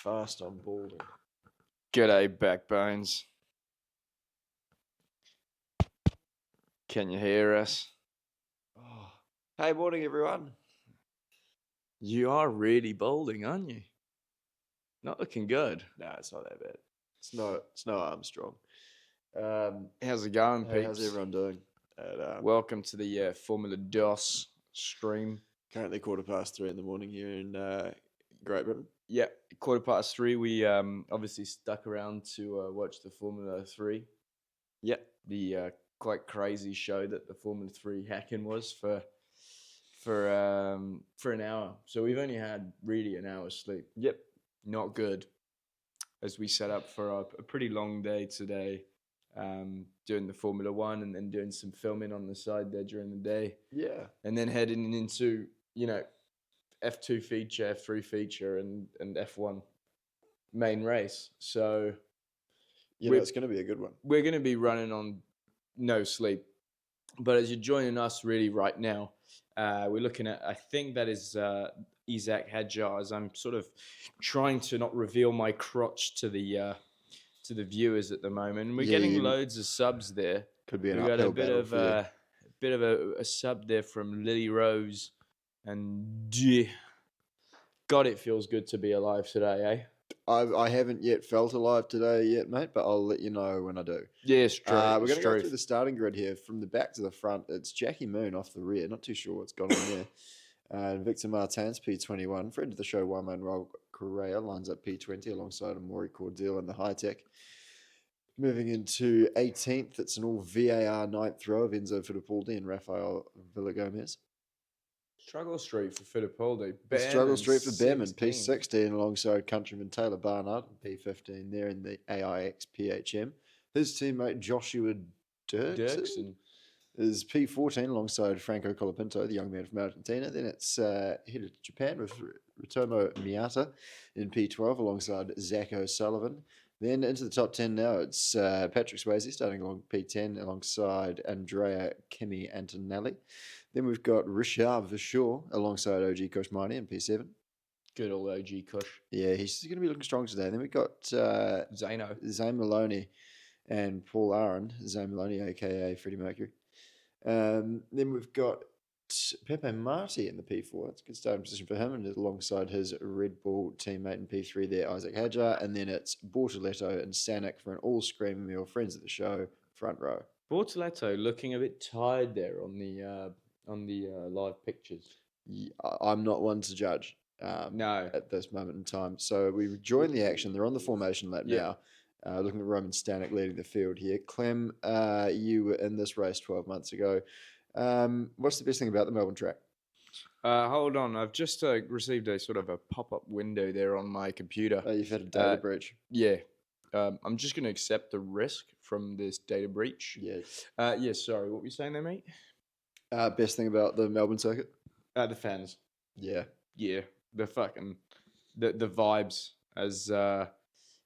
Fast on balding. G'day, backbones. Can you hear us? Oh. Hey, morning, everyone. You are really balding, aren't you? Not looking good. Nah, it's not that bad. It's no Armstrong. How's it going, Hey, peeps? how's everyone doing? Welcome to the Formula DOS stream. Currently 3:15 in the morning here in Great Britain. Yeah, 3:15. We obviously stuck around to watch the Formula 3. Yeah. The quite crazy show that the Formula 3 hacking was for an hour. So we've only had really an hour's sleep. Yep. Not good, as we set up for a pretty long day today, doing the Formula 1 and then doing some filming on the side there during the day. Yeah. And then heading into, F2 feature, F3 feature, and F1 main race. So it's going to be a good one. we're going to be running on no sleep. But as you're joining us really right now, we're looking at, I think that is Isaac Hadjar, as I'm sort of trying to not reveal my crotch to the viewers at the moment. We're getting loads of subs there. Could be an We got uphill a bit battle of for you. a sub there from Lily Rose, and God, it feels good to be alive today, eh? I haven't yet felt alive today yet, mate, but I'll let you know when I do. Yeah, straight. We're going to go through the starting grid here. From the back to the front, it's Jackie Moon off the rear. Not too sure what's gone on there. Victor Martins, P21. Friend of the show, Juan Manuel Correa, lines up P20 alongside Amaury Cordell in the high-tech. Moving into 18th, it's an all VAR ninth row of Enzo Fittipaldi and Rafael Villagomez. Struggle Street for Fittipaldi. Struggle Street for Behrman, P16 alongside countryman Taylor Barnard, P15 there in the AIX PHM. His teammate Joshua Dirksen is P14 alongside Franco Colapinto, the young man from Argentina. Then it's headed to Japan with Ritomo Miyata in P12 alongside Zach O'Sullivan. Then into the top 10 now, it's Patrick Swayze starting along P10 alongside Andrea Kimi Antonelli. Then we've got Richard Vishaw alongside OG Kushmani in P7. Good old OG Kush. Yeah, he's going to be looking strong today. Then we've got Zane Maloney and Paul Aaron. Zane Maloney, a.k.a. Freddie Mercury. Then we've got Pepe Marti in the P4. That's a good starting position for him, and alongside his Red Bull teammate in P3 there, Isaac Hadjar. And then it's Bortoletto and Sanic for an all-screaming meal. Friends of the show, front row. Bortoletto looking a bit tired there on the live pictures. Yeah, I'm not one to judge. No. At this moment in time. So we join the action. They're on the formation lap now. Looking at Roman Stanek leading the field here. Clem, you were in this race 12 months ago. What's the best thing about the Melbourne track? Hold on. I've just received a sort of a pop-up window there on my computer. You've had a data breach. Yeah. I'm just going to accept the risk from this data breach. Yeah. Sorry. What were you saying there, mate? Best thing about the Melbourne circuit? The fans. Yeah. Yeah. The fucking the vibes as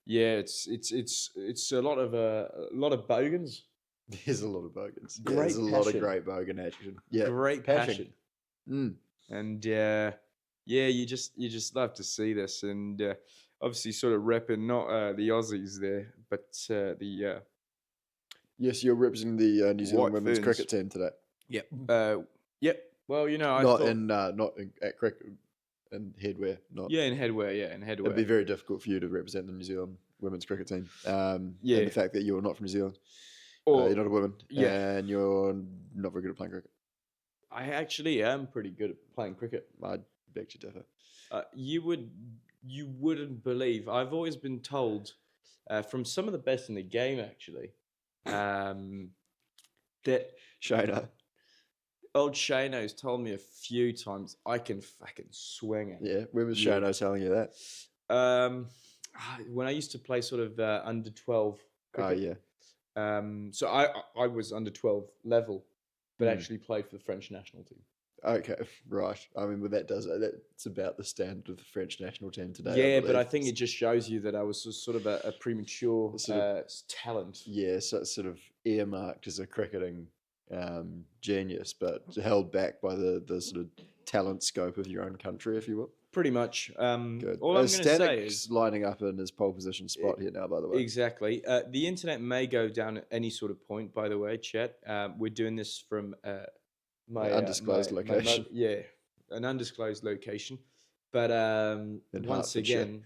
it's a lot of bogans. There's a lot of bogans. There's a lot of great bogan action. Yeah. Great passion. And you just love to see this, and obviously sort of repping not the Aussies there, but the Yes, you're representing the New Zealand women's cricket team today. Yep. Yep. Well, not at cricket. In headwear, in headwear, It'd be very difficult for you to represent the New Zealand women's cricket team. And the fact that you're not from New Zealand, you're not a woman, and you're not very good at playing cricket. I actually am pretty good at playing cricket. I beg to differ. You wouldn't believe. I've always been told from some of the best in the game, actually, that Shana. Old Shano's told me a few times I can fucking swing it. Yeah, when was Shano telling you that? When I used to play sort of under 12 cricket. Oh, yeah. So I was under 12 level, but actually played for the French national team. Okay, right. I mean, but that's about the standard of the French national team today. Yeah, but I think it just shows you that I was sort of a premature talent. Yeah, so sort of earmarked as a cricketing genius, but held back by the sort of talent scope of your own country, if you will. Pretty much. Good. All I'm going to say Static's is lining up in his pole position spot here now, by the way. exactly. The internet may go down at any sort of point. By the way, Chet, we're doing this from my undisclosed location. An undisclosed location. But once again,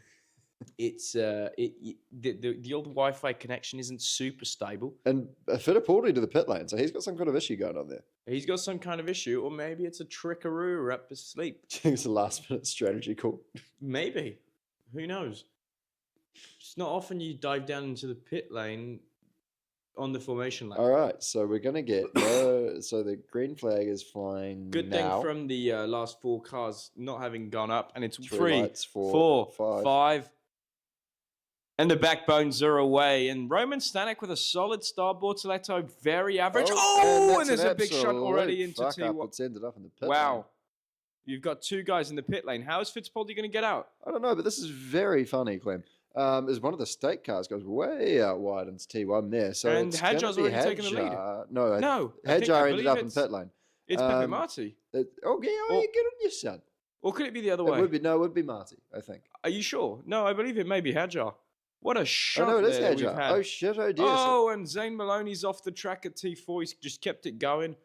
it's the old Wi-Fi connection isn't super stable. And Fittipaldi to the pit lane, so he's got some kind of issue going on there. He's got some kind of issue, or maybe it's a trickaroo up his sleep. It's a last-minute strategy call. Maybe. Who knows? It's not often you dive down into the pit lane on the formation lap. All right, so we're going to get... so the green flag is flying Good now. thing from the last 4 cars not having gone up, and it's 3, lights, 4, 5. And the backbones are away. And Roman Stanek with a solid start. Bortoleto, very average. And there's a big shunt already into T1. It's ended up in the pit wow. lane. You've got 2 guys in the pit lane. How is Fittipaldi going to get out? I don't know, but this is very funny, Clem. Is one of the state cars goes way out wide into T1 there. So and Hadjar's already taken the lead. No, Hadjar ended up in pit lane. It's Pepe Marti. You get on your son. Or could it be the other way? It would be Marti, I think. Are you sure? No, I believe it may be Hadjar. What a shot! Oh, no, it is Hadjar. Hadjar. Oh, shit, oh, dear. Oh, and Zane Maloney's off the track at T4. He's just kept it going.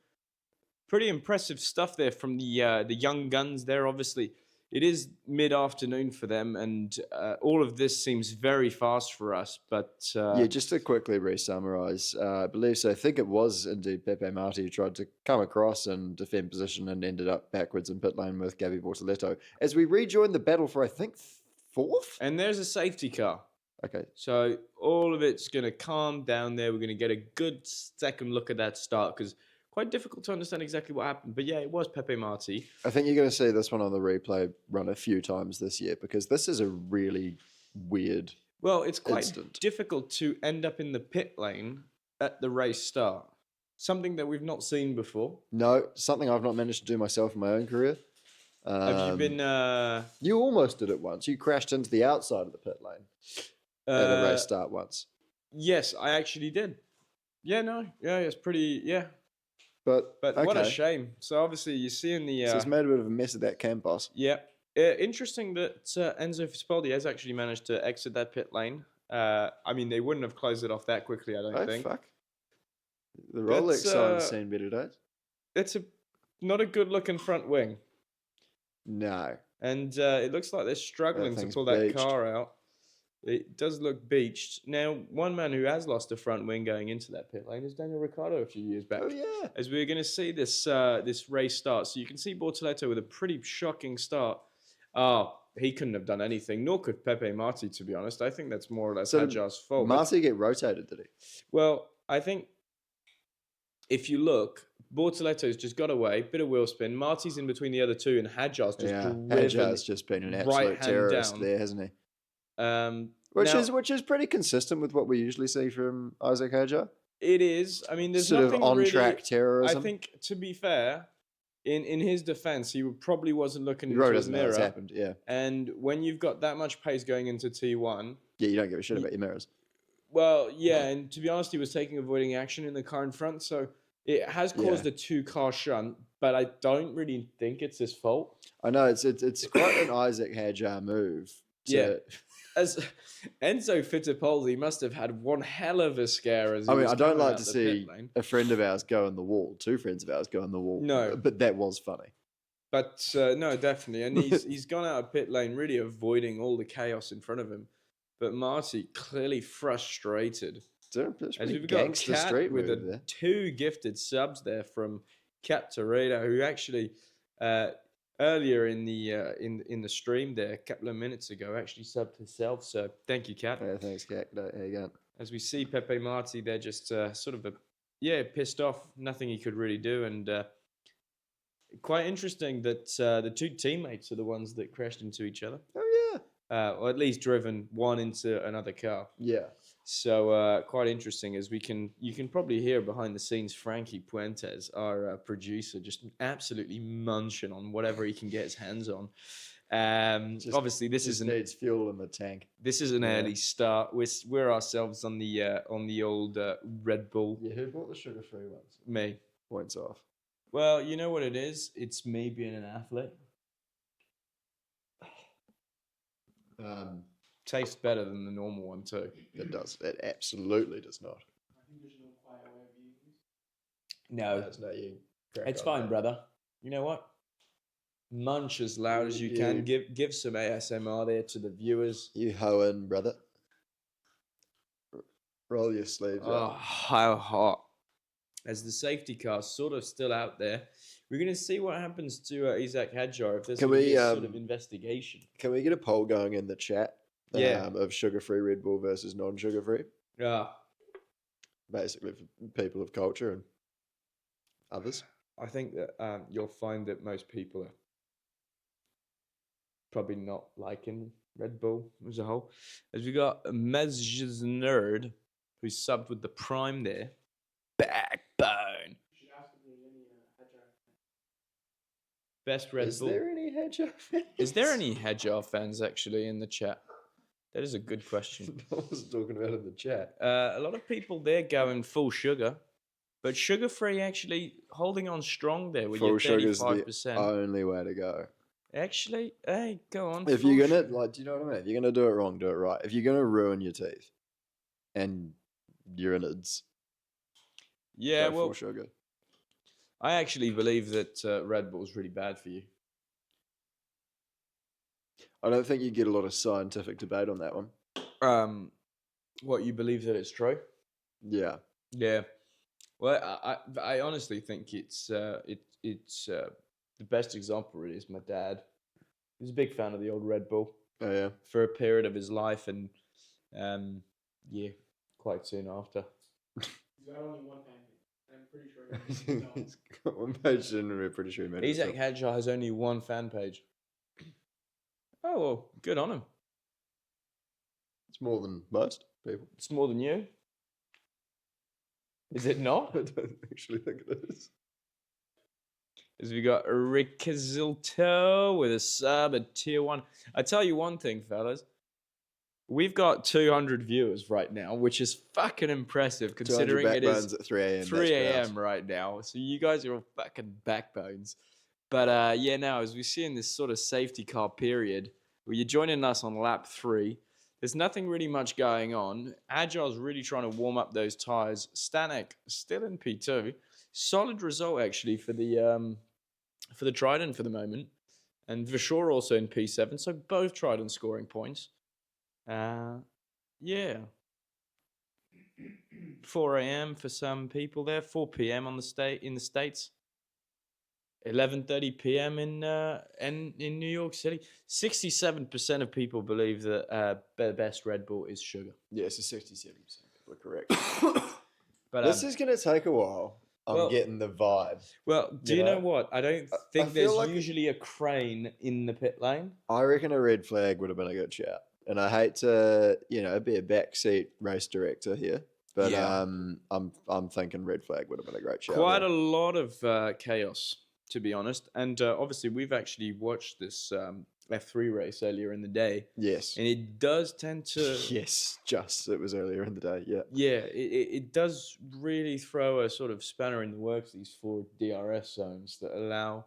Pretty impressive stuff there from the young guns there, obviously. It is mid-afternoon for them, and all of this seems very fast for us. But just to quickly re-summarise, I believe so. I think it was indeed Pepe Marti who tried to come across and defend position and ended up backwards in pit lane with Gabby Bortoleto. As we rejoin the battle for, I think, 4th? And there's a safety car. Okay. So all of it's going to calm down there. We're going to get a good second look at that start because quite difficult to understand exactly what happened. But yeah, it was Pepe Marti. I think you're going to see this one on the replay run a few times this year because this is a really weird Well, it's quite instant. difficult to end up in the pit lane at the race start. Something that we've not seen before. No, something I've not managed to do myself in my own career. Have you been... You almost did it once. You crashed into the outside of the pit lane at a race start once. Yes, I actually did. Yeah, no. Yeah, it's pretty... Yeah. But okay. What a shame. So obviously you see in the... So it's made a bit of a mess of that campus. Yeah. Interesting that Enzo Fittipaldi has actually managed to exit that pit lane. I mean, they wouldn't have closed it off that quickly, I don't think. Fuck. The Rolex sign's seen better days. It's not a good-looking front wing. No. And it looks like they're struggling to pull that car out. It does look beached. Now, one man who has lost a front wing going into that pit lane is Daniel Ricciardo a few years back. Oh, yeah. As we're going to see this race start. So you can see Bortoleto with a pretty shocking start. He couldn't have done anything, nor could Pepe Marti, to be honest. I think that's more or less Hadjar's fault. Marti get rotated, did he? Well, I think if you look, Bortoletto's just got away, bit of wheel spin. Marti's in between the other two, and Hadjar's just Hadjar's just been an absolute terrorist there, hasn't he? Which is pretty consistent with what we usually see from Isaac Hadjar. It is. I mean, there's sort nothing of on really, track terrorism. I think, to be fair, in his defense, he probably wasn't looking into his mirror. Happened, yeah. And when you've got that much pace going into T1, you don't give a shit about your mirrors. Well, yeah, and to be honest, he was avoiding action in the car in front, so it has caused a 2-car shunt. But I don't really think it's his fault. I know it's quite an Isaac Hadjar move. As Enzo Fittipaldi must have had one hell of a scare. I don't like to see a friend of ours go in the wall, 2 friends of ours go in the wall. No. But that was funny. But no, definitely. And he's gone out of pit lane really avoiding all the chaos in front of him. But Marti clearly frustrated. As we've got Cat with 2 gifted subs there from Cat Torredo, who actually... earlier in the stream there, a couple of minutes ago, actually subbed herself. So thank you, Kat. Yeah, thanks, Kat. There you go. As we see Pepe Marti, they're just sort of pissed off. Nothing he could really do, and quite interesting that the 2 teammates are the ones that crashed into each other. Oh yeah. Or at least driven one into another car. Yeah. So quite interesting, as you can probably hear behind the scenes Frankie Puentes, our producer, just absolutely munching on whatever he can get his hands on. Obviously, this needs fuel in the tank. This is an early start. We're ourselves on the old Red Bull. Yeah, who bought the sugar-free ones? Me. Points off. Well, you know what it is? It's me being an athlete. Tastes better than the normal one too. It does. It absolutely does not. No, It's not you. it's fine, brother. You know what? Munch as loud as you can. Give some ASMR there to the viewers. You hoe in, brother. Roll your sleeves Oh, up. how hot. As the safety car's sort of still out there, we're going to see what happens to Isaac Hadjar if there's Can going to be we, a sort of investigation. Can we get a poll going in the chat? Yeah. Of sugar-free Red Bull versus non-sugar-free? Yeah. Basically for people of culture and others. I think that you'll find that most people are probably not liking Red Bull as a whole. As we got Mez's Nerd, who's subbed with the Prime there. Backbone. Best Red Bull. Is there any Hadjar fans? Is there any Hadjar fans actually in the chat? That is a good question. I was talking about in the chat. A lot of people there going full sugar, but sugar-free actually holding on strong there with Full your sugar's the 35%. only way to go. Actually, hey, go on. If full you're gonna sugar. like, do you know what I mean? If you're gonna do it wrong, do it right. If you're gonna ruin your teeth and your innards, Yeah, go well, full sugar. I actually believe that Red Bull's really bad for you. I don't think you get a lot of scientific debate on that one. What, you believe that it's true? Yeah. Yeah. Well, I honestly think it's the best example really is my dad. He's a big fan of the old Red Bull Oh yeah. for a period of his life, and yeah, quite soon after. He's got only one fan page. I'm pretty sure He's got one page and we're pretty sure he made it. Isaac Hadjar has only one fan page. Oh well, good on him. It's more than most people. It's more than you. Is it not? I don't actually think it is. As we got Rickazilto with a sub at tier 1. I tell you one thing, fellas. We've got 200 viewers right now, which is fucking impressive considering it is at 3 a.m. 3 a.m. right now. So you guys are all fucking backbones. But yeah, now as we see in this sort of safety car period, where you're joining us on lap 3, there's nothing really much going on. Agile's really trying to warm up those tyres. Stanek still in P2. Solid result actually for the Trident for the moment. And Vishor also in P7. So both Trident scoring points. Yeah. 4 a.m. for some people there. 4 p.m. in the States. 11:30 p.m. in New York City. 67% of people believe that the best Red Bull is sugar. Yeah, so 67% people are correct. But this is going to take a while. I'm getting the vibe. Well, do you know what? I don't think I there's feel like usually a crane in the pit lane. I reckon a red flag would have been a good shout. And I hate to, be a backseat race director here, but Yeah. I'm thinking red flag would have been a great shout. Quite a lot of chaos, to be honest. And obviously, we've actually watched this F3 race earlier in the day. Yes. And it does tend to... Yes, it was earlier in the day, yeah. Yeah, it does really throw a sort of spanner in the works, these 4 DRS zones that allow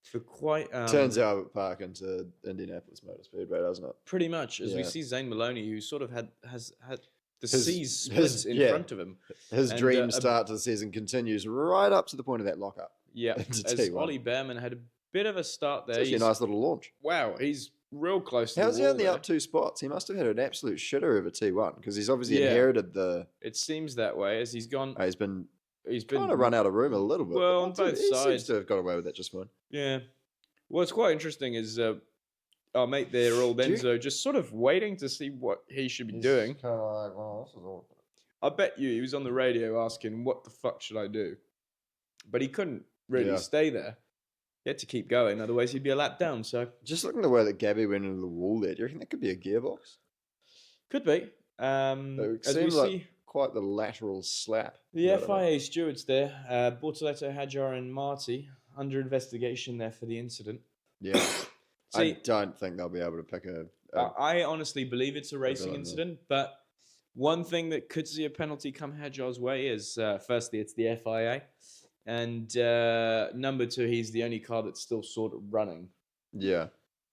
for quite... Turns Albert Park into Indianapolis Motor Speedway, doesn't it? Pretty much, as we Yeah. see Zane Maloney, who sort of has had the His- C's split in front of him. His And, dream start to the season continues right up to the point of that lockup. Yeah, Into as T1. Ollie Behrman had a bit of a start there. It's actually a nice little launch. Wow, he's real close to How's the he wall only there. up 2 spots? He must have had an absolute shitter over T1 because he's obviously Yeah. inherited the. It seems that way as he's gone. He's been He's kind of run out of room a little bit. Well, but on not too- both he sides. seems to have got away with that just fine. Yeah. What's quite interesting is our mate there, old Do you- Enzo, just sort of waiting to see what he should be doing. Kind of like, well, this is all. I bet you he was on the radio asking, what the fuck should I do? But he couldn't really Yeah. stay there. He had to keep going, otherwise he'd be a lap down. So Just looking at the way that Gabby went into the wall there, do you reckon that could be a gearbox? could be. It As we seems like see, quite the lateral slap. the I don't know. FIA stewards there, Bortoletto, Hadjar, and Marty, under investigation there for the incident. Yeah. I See, don't think they'll be able to pick a. I honestly believe it's a racing villain, incident, but one thing that could see a penalty come Hadjar's way is, firstly, it's the FIA. And number 2, he's the only car that's still sort of running. Yeah.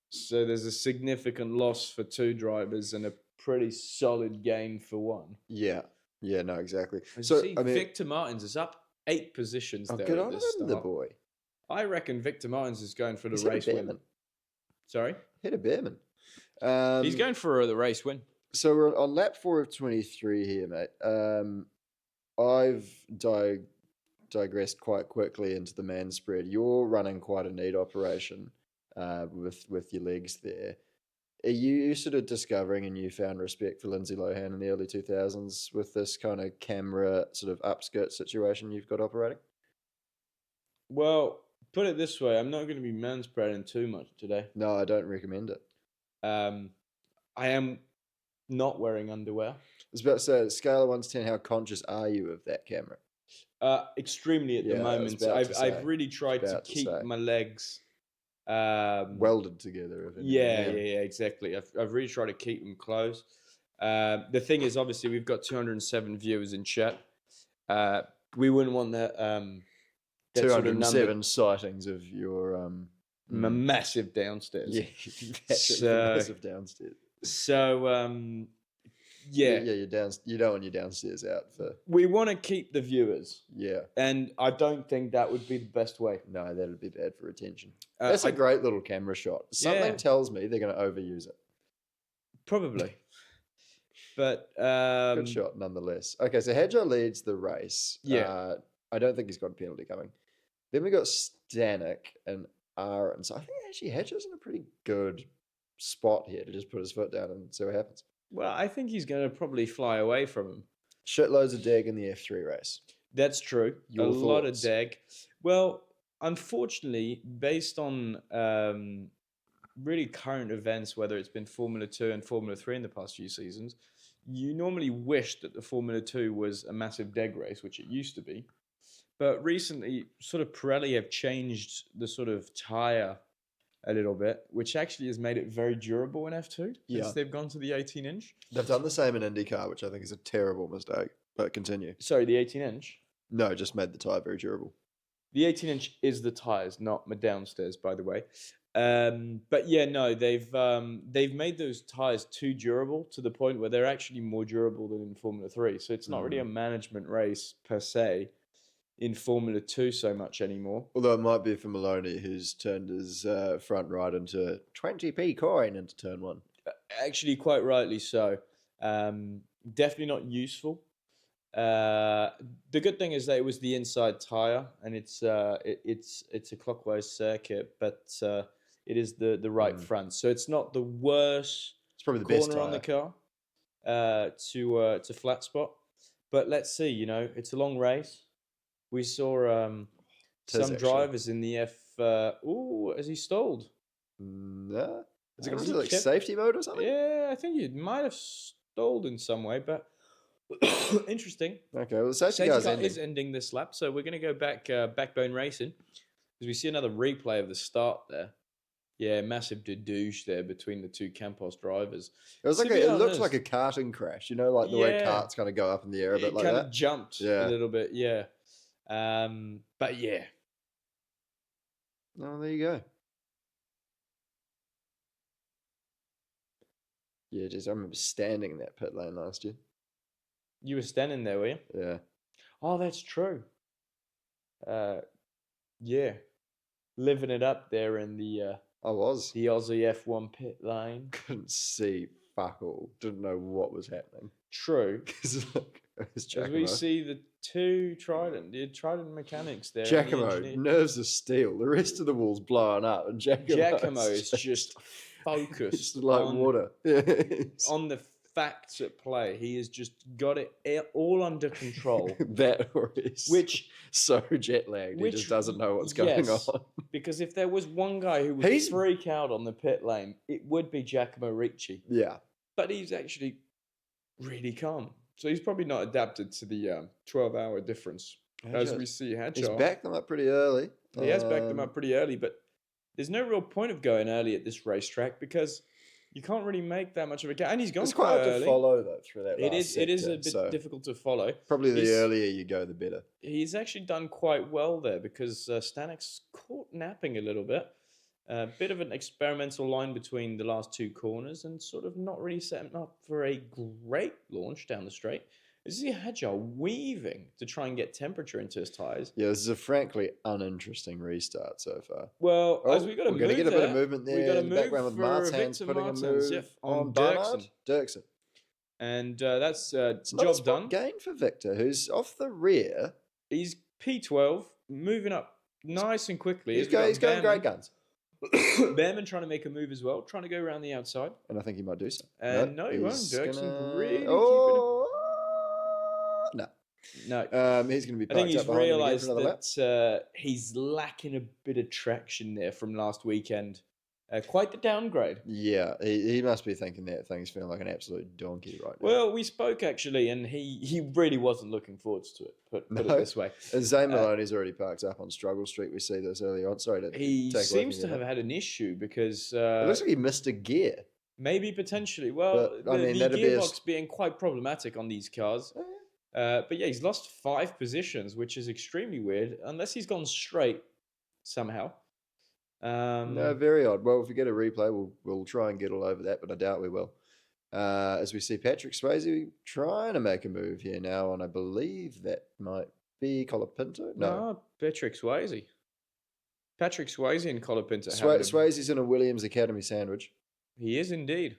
So there's a significant loss for 2 drivers and a pretty solid gain for 1. Yeah. Yeah, no, exactly. And So, see, I mean, Victor Martins is up 8 positions there good at on this him, start. the boy. I reckon Victor Martins is going for the He's hit a race win. Behrman. Sorry? Hit a Behrman. He's going for the race win. So we're on lap 4 of 23 here, mate. I've digressed quite quickly into the man spread. You're running quite a neat operation with your legs there. Are you sort of discovering a newfound respect for Lindsay Lohan in the early 2000s with this kind of camera sort of upskirt situation you've got operating? Well, put it this way, I'm not going to be manspreading too much today. No, I don't recommend it. I am not wearing underwear. I was about to say, scale of 1 to 10, how conscious are you of that camera? Extremely at the moment. I've really tried to keep my legs welded together. Yeah, exactly. I've really tried to keep them close. The thing is, obviously, we've got 207 viewers in chat. We wouldn't want that. 207 sightings of your massive downstairs. Yeah, massive downstairs. So yeah, you don't want your downstairs out for. We want to keep the viewers. Yeah, and I don't think that would be the best way. No, that'd be bad for retention. That's a great little camera shot. Something tells me they're going to overuse it. Probably. But good shot nonetheless. Okay, so Hadjar leads the race. Yeah, I don't think he's got a penalty coming. Then we got Stanek and Aaron. So I think actually Hadjar's in a pretty good spot here to just put his foot down and see what happens. Well, I think he's going to probably fly away from him. Shitloads of dag in the F3 race. That's true. Your thoughts? Lot of dag. Well, unfortunately, based on really current events, whether it's been Formula 2 and Formula 3 in the past few seasons, you normally wish that the Formula 2 was a massive dag race, which it used to be. But recently, sort of Pirelli have changed the sort of tyre a little bit, which actually has made it very durable in F2 since they've gone to the 18-inch. They've done the same in IndyCar, which I think is a terrible mistake. But continue. Sorry, the 18-inch? No, just made the tyre very durable. The 18-inch is the tyres, not my downstairs, by the way. But yeah, no, they've made those tyres too durable to the point where they're actually more durable than in Formula 3. So it's not really a management race per se in Formula 2 so much anymore. Although it might be for Maloney, who's turned his front right into 20p coin into turn 1. Actually, quite rightly so. Definitely not useful. The good thing is that it was the inside tire, and it's a clockwise circuit, but it is the right front, so it's not the worst. It's probably the corner best tire on the car to flat spot. But let's see. You know, it's a long race. We saw some drivers in the F. Has he stalled? No. Is it going to be like safety mode or something? Yeah, I think he might have stalled in some way, but interesting. Okay, well, the safety car is ending this lap, so we're going to go back backbone racing because we see another replay of the start there. Yeah, massive douche there between the two Campos drivers. It was it looked like a karting crash, you know, like the way karts kind of go up in the air a bit like that. It kind of jumped a little bit, yeah. But yeah. Oh, there you go. Yeah, just I remember standing in that pit lane last year. You were standing there, were you? Yeah. Oh, that's true. Yeah. Living it up there in the I was. The Aussie F1 pit lane. Couldn't see fuck all. Didn't know what was happening. True. Because as we see the two Trident mechanics there. Giacomo, nerves of steel. The rest of the wall's blowing up, and Giacomo is just focused. It's like water. On the facts at play. He has just got it all under control. That or is so jet lagged. He just doesn't know what's going on. Because if there was one guy who would freak out on the pit lane, it would be Giacomo Ricci. Yeah. But he's actually really calm. So he's probably not adapted to the 12-hour difference. As we see Hadjar. He's backed them up pretty early. He has backed them up pretty early, but there's no real point of going early at this racetrack because You can't really make that much of a gap. And he's gone It's quite hard early. to follow though through that. It last is a sector, bit so difficult to follow. probably the He's- earlier you go, the better. He's actually done quite well there because Stanek's caught napping a little bit. A bit of an experimental line between the last two corners and sort of not really set him up for a great launch down the straight. This is Hadjar weaving to try and get temperature into his tyres. Yeah, this is a frankly uninteresting restart so far. Well, as we got to we're move going to get a bit of movement we there got to in the move background with for Martins Victor putting Martins, a move yep, on Dirksen. Dirksen. And that's It's not a job spot done. gain for Victor, who's off the rear. He's P12, moving up nice and quickly. He's going great guns. Behrman trying to make a move as well, trying to go around the outside. And I think he might do so. And no, he won't. he's Dirksen really No. No. He's going to be I think parked he's up behind him again for realised another lap. that he's lacking a bit of traction there from last weekend. Quite the downgrade. Yeah, he must be thinking that thing's feeling like an absolute donkey right now. Well, we spoke actually, and he really wasn't looking forward to it. Put it No. this way. And Zane Maloney's already parked up on Struggle Street. We see this early on. Sorry to He take away seems from to you, have mate. had an issue because It looks like he missed a gear. maybe potentially. Well, But, I mean, the that'd be a gearbox being quite problematic on these cars. But yeah, he's lost 5 positions, which is extremely weird, unless he's gone straight somehow. No, very odd. Well, if we get a replay, we'll try and get all over that, but I doubt we will. As we see Patrick Swayze trying to make a move here now, and I believe that might be Colapinto. No, Patrick Swayze. Patrick Swayze and Colapinto. Swayze's in a Williams Academy sandwich. He is indeed.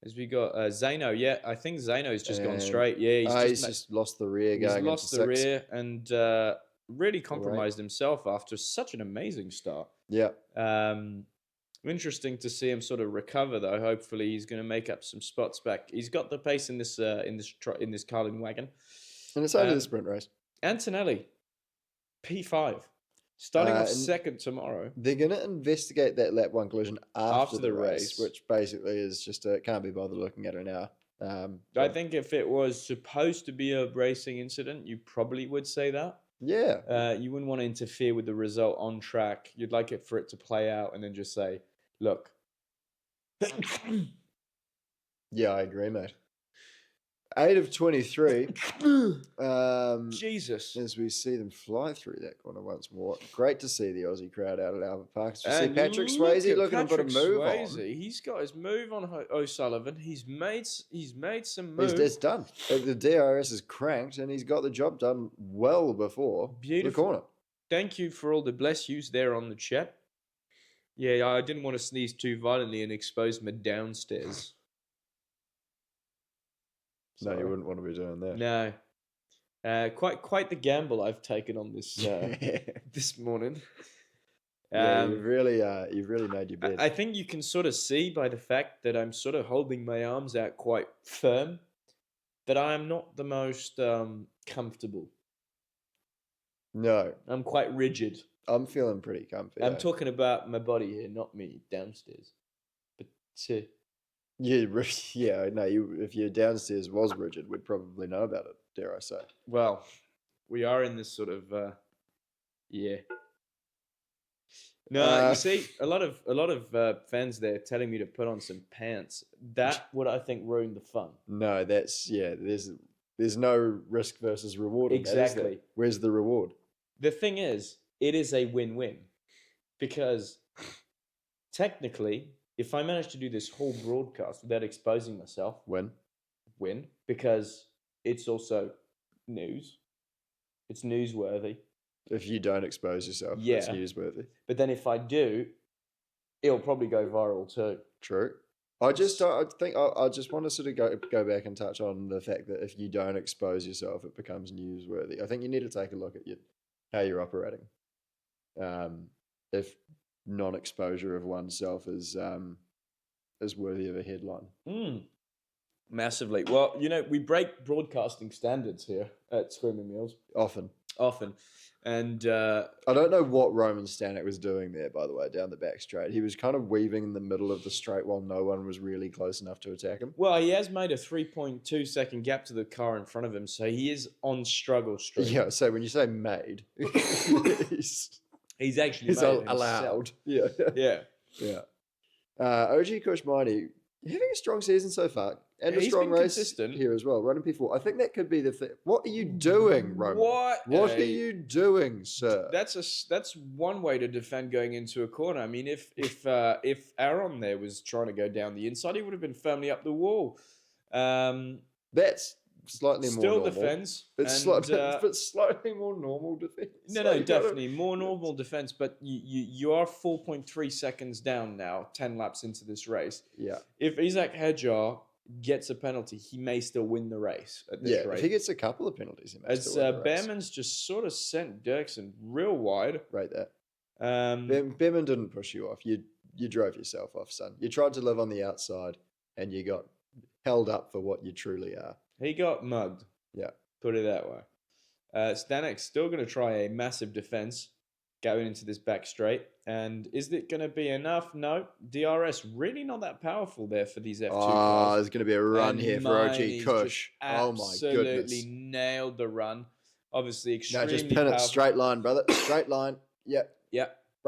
As we got Zano. Yeah, I think Zano's just gone And- straight. Yeah, He's just lost the rear he's going lost into the sixth. rear and really compromised himself after such an amazing start. Yeah. Interesting to see him sort of recover though. Hopefully, he's going to make up some spots back. He's got the pace in this Carlin wagon. And it's only Um, the sprint race. Antonelli, P5, starting off and second tomorrow. They're going to investigate that lap 1 collision after the race, race. which basically is just can't be bothered looking at it now. I think if it was supposed to be a racing incident, you probably would say that. Yeah. You wouldn't want to interfere with the result on track. You'd like it for it to play out and then just say, look. Yeah, I agree, mate. 8 of 23. Jesus. As we see them fly through that corner once more. Great to see the Aussie crowd out at Albert Park. As we see And Patrick look Swayze at looking to put a Patrick move Swayze. on. He's got his move on O'Sullivan. He's made some moves. It's done. The DRS is cranked and he's got the job done well before Beautiful. the corner. Thank you for all the bless yous there on the chat. Yeah, I didn't want to sneeze too violently and expose my downstairs. No, Sorry. you wouldn't want to be doing that. No. Quite the gamble I've taken on this this morning. Yeah, you've really made your bed. I think you can sort of see by the fact that I'm sort of holding my arms out quite firm that I am not the most comfortable. No, I'm quite rigid. I'm feeling pretty comfy. I'm talking about my body here, not me downstairs. But Yeah, no. If your downstairs was rigid, we'd probably know about it. Dare I say? well, we are in this sort of yeah. No, you see, a lot of fans there telling me to put on some pants. That would I think ruin the fun. No, there's no risk versus reward. in that, is there? Exactly. Where's the reward? The thing is, it is a win-win because technically, if I manage to do this whole broadcast without exposing myself, When? win because it's also news. It's newsworthy. If you don't expose yourself, it's Yeah. newsworthy. But then if I do, it'll probably go viral too. True. I just want to sort of go back and touch on the fact that if you don't expose yourself, it becomes newsworthy. I think you need to take a look at how you're operating. If non-exposure of oneself is worthy of a headline. Massively. Well, we break broadcasting standards here at Screaming Meals Often. And I don't know what Roman Stanek was doing there, by the way, down the back straight. He was kind of weaving in the middle of the straight while no one was really close enough to attack him. well, he has made a 3.2 second gap to the car in front of him, so he is on struggle street. Yeah, so when you say made, he's He's actually made it himself. allowed. Yeah. Yeah. Yeah. OG Kushmani, having a strong season so far and a He's strong been race consistent. here as well. Running P4. I think that could be the thing. What are you doing, Roman? What are you doing, sir? That's one way to defend going into a corner. I mean, if Aaron there was trying to go down the inside, he would have been firmly up the wall. That's slightly more Still normal. defends. But slightly more normal defense. No, definitely more normal defense. But you are 4.3 seconds down now, 10 laps into this race. Yeah. If Isaac Hadjar gets a penalty, he may still win the race at this rate. If he gets a couple of penalties, he may still win the race. Behrman's just sort of sent Dirksen real wide. Right there. Behrman didn't push you off. You drove yourself off, son. You tried to live on the outside, and you got held up for what you truly are. He got mugged. Yeah. Put it that way. Stanek's still going to try a massive defense going into this back straight. And is it going to be enough? No. DRS really not that powerful there for these F2 cars. There's going to be a run here for OG Kush. Oh, my goodness. Absolutely nailed the run. Obviously, extremely just pin it. powerful. Straight line, brother. Straight line. Yep.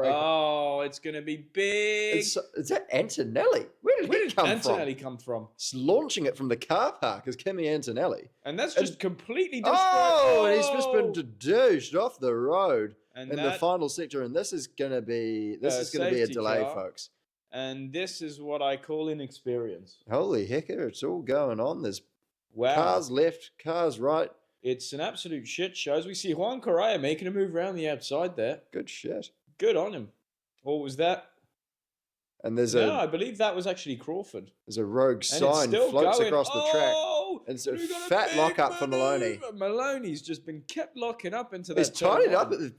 Oh, it's going to be big. Is that Antonelli? Where did Antonelli come from? It's launching it from the car park is Kimi Antonelli. And that's just completely destroyed. And he's just been douched off the road in the final sector. And this is going to be a delay, folks. And this is what I call inexperience. Holy hecker, it's all going on. There's cars left, cars right. It's an absolute shit show. As we see Juan Correa making a move around the outside there. Good shit. Good on him. Or was that? And I believe that was actually Crawford. There's a rogue sign floats across the track. And it's a fat lock up for Maloney. Maloney's just been kept locking up into that. He's tidied it up at the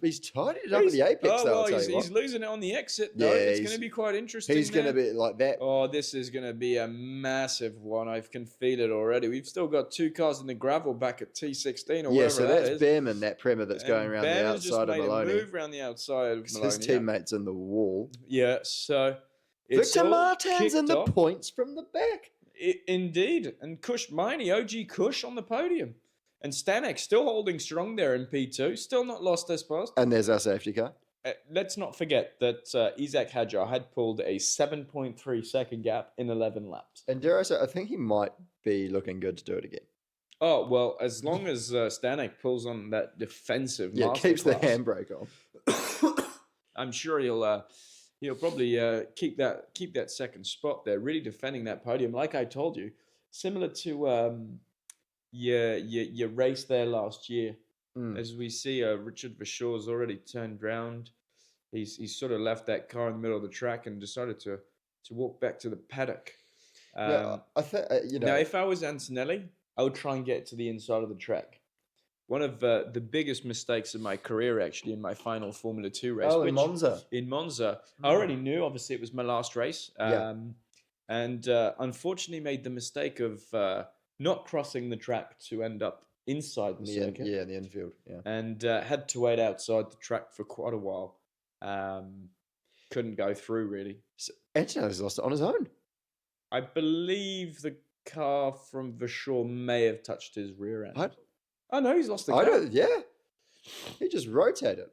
apex. He's losing it on the exit though. It's going to be quite interesting. He's going to be like that. Oh, this is going to be a massive one. I can feel it already. We've still got two cars in the gravel back at T16 or whatever. So that's Behrman, that Prema that's going around the outside of Maloney. Move around the outside of Maloney. His teammate's in the wall. Yeah, so Victor Martin's in the points from the back. Indeed. And Kush Miney, OG Kush on the podium. And Stanek still holding strong there in P2. Still not lost this past. And there's our safety car. Let's not forget that Isaac Hadjar had pulled a 7.3 second gap in 11 laps. And dare I say, I think he might be looking good to do it again. Oh, well, as long as Stanek pulls on that defensive keeps the handbrake on. I'm sure he'll probably keep that second spot there, really defending that podium. Like I told you, similar to your race there last year. As we see, Richard Vachor's already turned round. He's sort of left that car in the middle of the track and decided to walk back to the paddock. I think Now, if I was Antonelli, I would try and get to the inside of the track. One of the biggest mistakes of my career, actually, in my final Formula 2 race. In Monza. In Monza. I already knew, obviously, it was my last race. And unfortunately made the mistake of not crossing the track to end up inside the circuit. In the infield. Yeah. And had to wait outside the track for quite a while. Couldn't go through, really. So Antonelli's lost it on his own. I believe the car from Vachor may have touched his rear end. Oh, no, he's lost the car. He just rotated.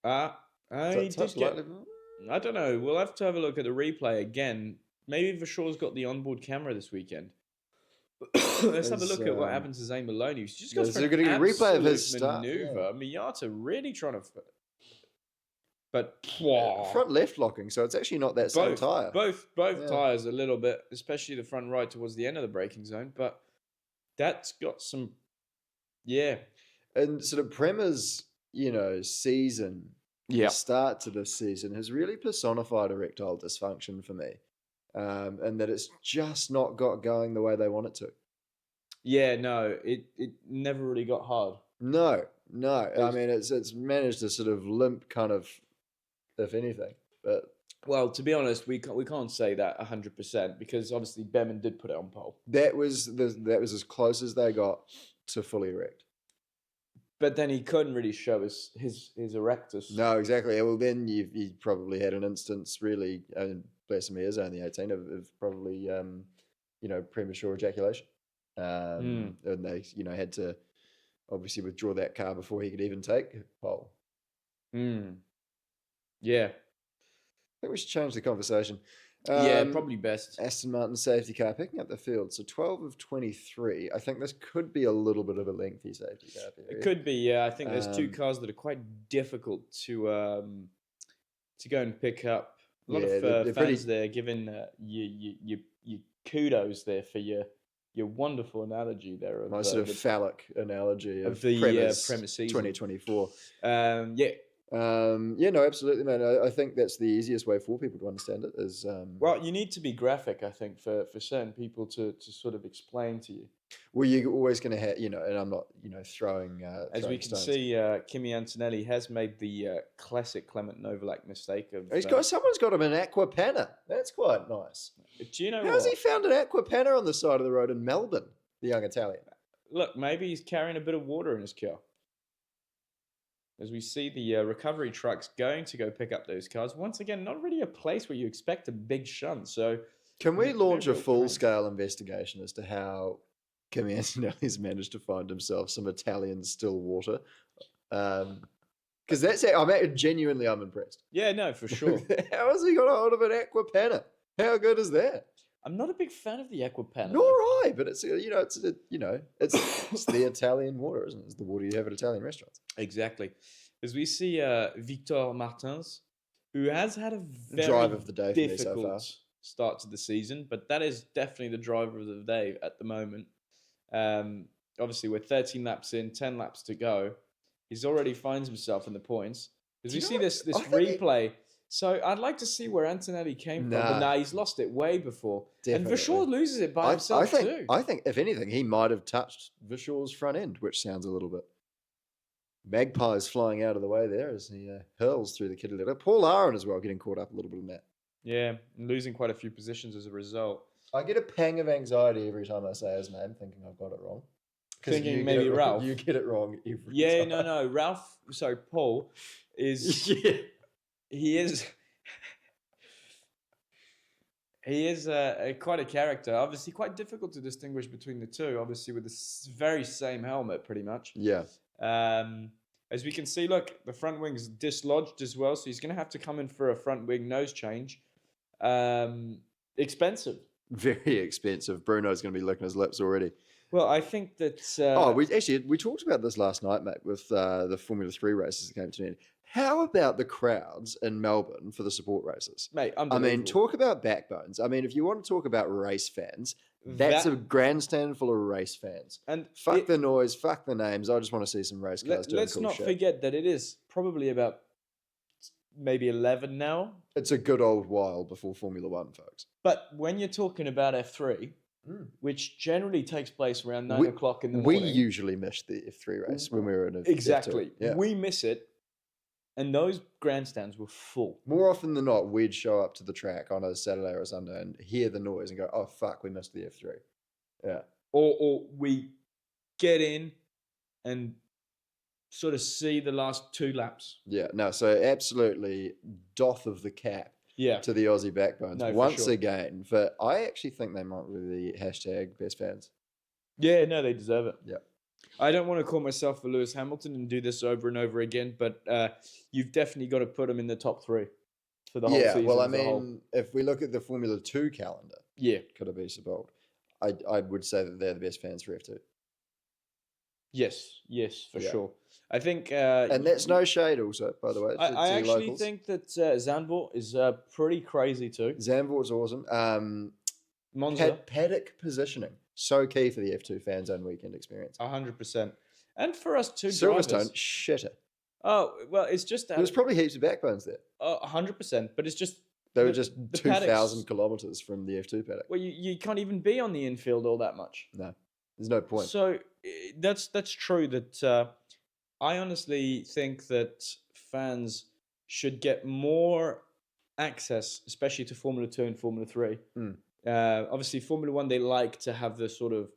I don't know. We'll have to have a look at the replay again. Maybe Vachor's got the onboard camera this weekend. Let's have a look at what happened to Zane Maloney. He's just got a replay of his maneuver. Miyata really trying to... But front left locking, so it's actually not that same tyre. Both tyres a little bit, especially the front right towards the end of the braking zone. But that's got some, And sort of Prema's, season, the start to this season has really personified erectile dysfunction for me, and that it's just not got going the way they want it to. Yeah, no, it never really got hard. No. I mean, it's managed to sort of limp kind of, if anything. But well, to be honest, we can't say that 100% because obviously Behrman did put it on pole. That was as close as they got to fully erect. But then he couldn't really show his erectus. No, exactly. Well, then you probably had an instance, really, and bless him, he is only 18, of probably premature ejaculation, and they had to obviously withdraw that car before he could even take pole. Yeah. think we should change the conversation. Yeah, probably best. Aston Martin safety car picking up the field. So 12 of 23. I think this could be a little bit of a lengthy safety car period. It could be, yeah. I think there's two cars that are quite difficult to go and pick up. A lot of they're fans pretty- there giving you kudos there for your wonderful analogy there of My sort of phallic analogy of the premise season. 2024. Yeah. No, absolutely, man. I think that's the easiest way for people to understand it is. Well, you need to be graphic, I think, for certain people to sort of explain to you. Well, you're always going to have, and I'm not, throwing. As we can stones. see, Kimi Antonelli has made the classic Clement Novalak mistake of. Someone's got him an aqua panna. That's quite nice. Do you know How's what? he found an aqua panna on the side of the road in Melbourne? The young Italian. Look, maybe he's carrying a bit of water in his car. As we see the recovery trucks going to go pick up those cars. Once again, not really a place where you expect a big shunt. So, can we launch a real full-scale investigation as to how Kimi Antonelli's managed to find himself some Italian still water? Because I'm impressed. Yeah, no, for sure. How has he got a hold of an aqua panna? How good is that? I'm not a big fan of the aqua panna. Nor I, but it's it's the Italian water, isn't it? It's the water you have at Italian restaurants. Exactly. As we see Victor Martins, who has had a very drive of the day for me so difficult far. start to the season, but that is definitely the driver of the day at the moment. Obviously, we're 13 laps in, 10 laps to go. He's already finds himself in the points. As we see this replay, so I'd like to see where Antonelli came from, but nah, he's lost it way before. Definitely. And Vachon loses it by himself too. I think, if anything, he might have touched Vachon's front end, which sounds a little bit. Magpies flying out of the way there as he hurls through the kitty litter. Paul Aaron as well getting caught up a little bit in that. Yeah, and losing quite a few positions as a result. I get a pang of anxiety every time I say his name, thinking I've got it wrong. Thinking maybe Ralph. You get it wrong every time. Yeah, no. Ralph, sorry, Paul is... Yeah. He is quite a character. Obviously, quite difficult to distinguish between the two. Obviously, with the very same helmet, pretty much. Yeah. As we can see, look, the front wing's dislodged as well, so he's going to have to come in for a front wing nose change. Expensive. Very expensive. Bruno's going to be licking his lips already. Well, I think that... we talked about this last night, mate, with the Formula 3 races that came to an end. How about the crowds in Melbourne for the support races? Mate, I mean, talk about backbones. I mean, if you want to talk about race fans, that's a grandstand full of race fans. And fuck the noise, fuck the names. I just want to see some race cars doing let's cool not shit. forget that it is probably about maybe 11 now. It's a good old while before Formula 1, folks. But when you're talking about F3, which generally takes place around 9 o'clock in the morning. We usually miss the F3 race when we were in a Exactly. F2. Yeah. We miss it. And those grandstands were full. More often than not, we'd show up to the track on a Saturday or a Sunday and hear the noise and go, oh, fuck, we missed the F3. Yeah. Or we get in and sort of see the last 2 laps. Yeah, no, so absolutely doff of the cap to the Aussie backbones once again. But I actually think they might be the hashtag best fans. Yeah, no, they deserve it. Yeah. I don't want to call myself a Lewis Hamilton and do this over and over again, but you've definitely got to put them in the top 3 for the whole season. Yeah, well, I mean, if we look at the Formula 2 calendar, could I be so bold? I would say that they're the best fans for F2. Yes, for sure. I think... and that's no shade also, by the way. I actually think that Zandvoort is pretty crazy too. Zandvoort's awesome. Monza. Paddock positioning. So key for the F2 fan zone weekend experience. 100%. And for us too, Silverstone, shitter. Oh, well, it's just... There was probably heaps of backbones there. 100%, but it's just... They were just 2,000 kilometres from the F2 paddock. Well, you can't even be on the infield all that much. No, there's no point. So that's true that I honestly think that fans should get more access, especially to Formula 2 and Formula 3. Obviously, Formula 1, they like to have the sort of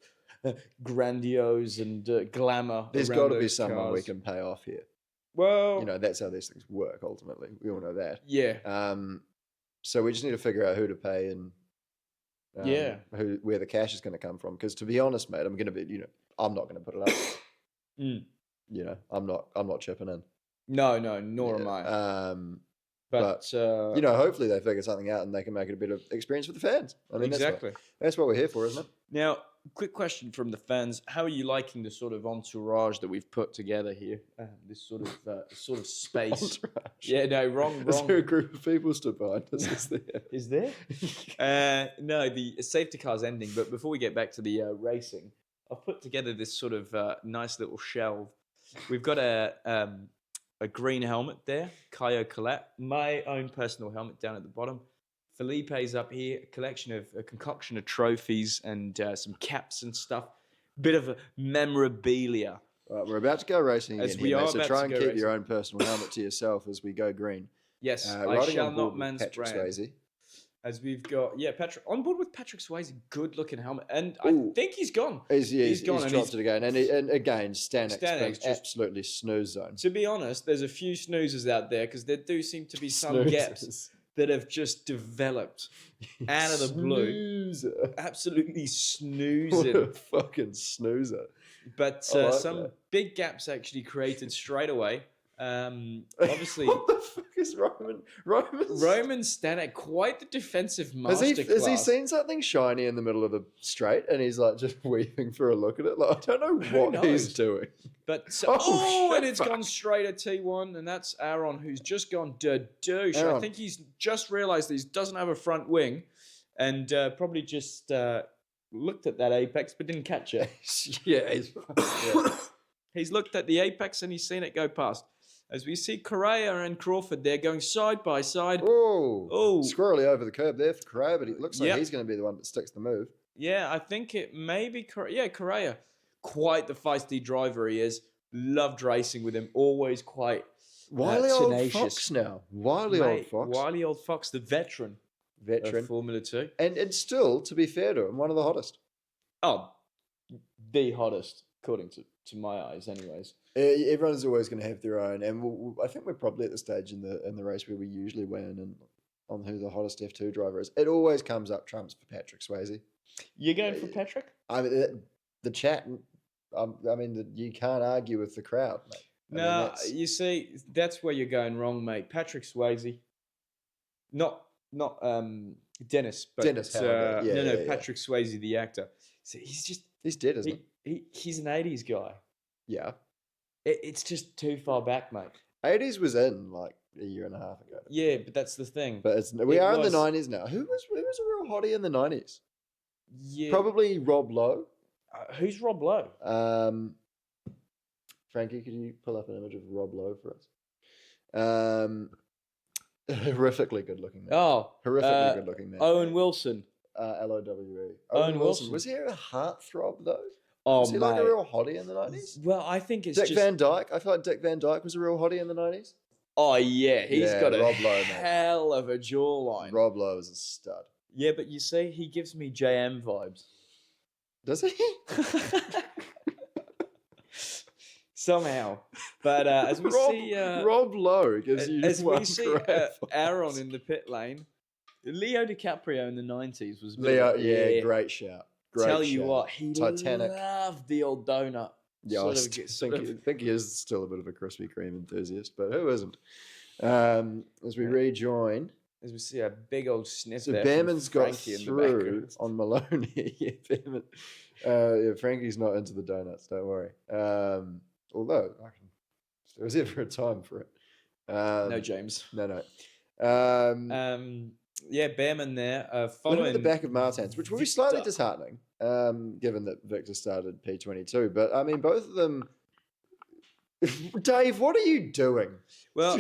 grandiose and glamour. There's got to be someone we can pay off here. Well... that's how these things work, ultimately. We all know that. Yeah. So we just need to figure out who to pay and where the cash is going to come from. Because to be honest, mate, I'm going to be, I'm not going to put it up. I'm not chipping in. No, nor am I. But hopefully they figure something out and they can make it a bit of experience for the fans. I mean, exactly. That's what we're here for, isn't it? Now, quick question from the fans: how are you liking the sort of entourage that we've put together here? This sort of space. Entourage. Yeah, no, wrong. Is there a group of people stood behind us? Is there? No, the safety car's ending. But before we get back to the racing, I've put together this sort of nice little shelf. We've got a green helmet there, Caio Colette, my own personal helmet down at the bottom. Felipe's up here, a concoction of trophies and some caps and stuff. Bit of a memorabilia. Right, we're about to go racing again, so try and keep racing. your own personal helmet to yourself as we go green. Yes, I riding shall on board not with Patrick mansplain. Swayze. As we've got, Patrick on board with Patrick Swayze, good looking helmet, and Ooh. I think he's gone. He's gone, dropped and it again, and again, Stanek's just- absolutely snooze zone. To be honest, there's a few snoozers out there because there do seem to be some gaps that have just developed out of the blue. Snoozer. Absolutely What snoozing. a fucking snoozer. But I like some that. big gaps actually created straight away. Obviously, What the fuck is Roman? Roman Stanek, quite the defensive Has he masterclass. seen something shiny in the middle of the straight and he's like just weaving for a look at it? Like, I don't know what he's knows? doing. But Oh, shit, and it's fuck. gone straight at T1, and that's Aaron, who's just gone douche. I Aaron. think he's just realised that he doesn't have a front wing, and probably just looked at that apex but didn't catch it. Yeah, He's looked at the apex and he's seen it go past. As we see Correa and Crawford there going side by side. Oh, squirrely over the curb there for Correa, but it looks like Yep. he's going to be the one that sticks the move. Yeah, I think it may be Correa. Yeah, Correa. Quite the feisty driver he is. Loved racing with him. Always quite Wily old tenacious. Fox now. Wily Mate, old Fox. Wily old Fox, the veteran of Formula 2. And still, to be fair to him, one of the hottest. Oh, the hottest, according to my eyes, anyways. Everyone's always going to have their own, and I think we're probably at the stage in the race where we usually win and on who the hottest F2 driver is. It always comes up trumps for Patrick Swayze. You're going for Patrick? I mean, the chat. You can't argue with the crowd, mate. No, you see, that's where you're going wrong, mate. Patrick Swayze, not Dennis, but Dennis Howard, Patrick Swayze, the actor. So he's dead, isn't he? He's an '80s guy. Yeah. It's just too far back, mate. 80s was in like a year and a half ago. Yeah, but that's the thing. But we are in the 90s now. Who was a real hottie in the 90s? Yeah. Probably Rob Lowe. Who's Rob Lowe? Frankie, could you pull up an image of Rob Lowe for us? Horrifically good looking man. Oh. Horrifically good looking man. Owen Wilson. LOWE. Owen Wilson. Was he a heartthrob though? Oh, was he mate. like a real hottie in the 90s? Well, I think it's Dick just... Van Dyke. I feel like Dick Van Dyke was a real hottie in the 90s. Oh, yeah. He's got a Rob Lowe, mate. hell of a jawline. Rob Lowe is a stud. Yeah, but you see, he gives me JM vibes. Does he? Somehow. But as we see... Rob Lowe gives you as one we see great vibes. Aaron in the pit lane, Leo DiCaprio in the 90s was... Leo, great shout. Great Tell you shout. what, he Titanic. loved the old donut. Yeah, I think he is still a bit of a Krispy Kreme enthusiast, but who isn't? As we rejoin, as we see a big old sniff so there. Behrman's got Frankie in the through background. on Maloney. Yeah, Behrman. Frankie's not into the donuts. Don't worry. Although there was ever a time for it. No, James. No. Yeah, Behrman there. Looking Following at the back of Martins, which will be slightly Victor. disheartening, given that Victor started P22. But I mean, both of them. Dave, what are you doing? Well,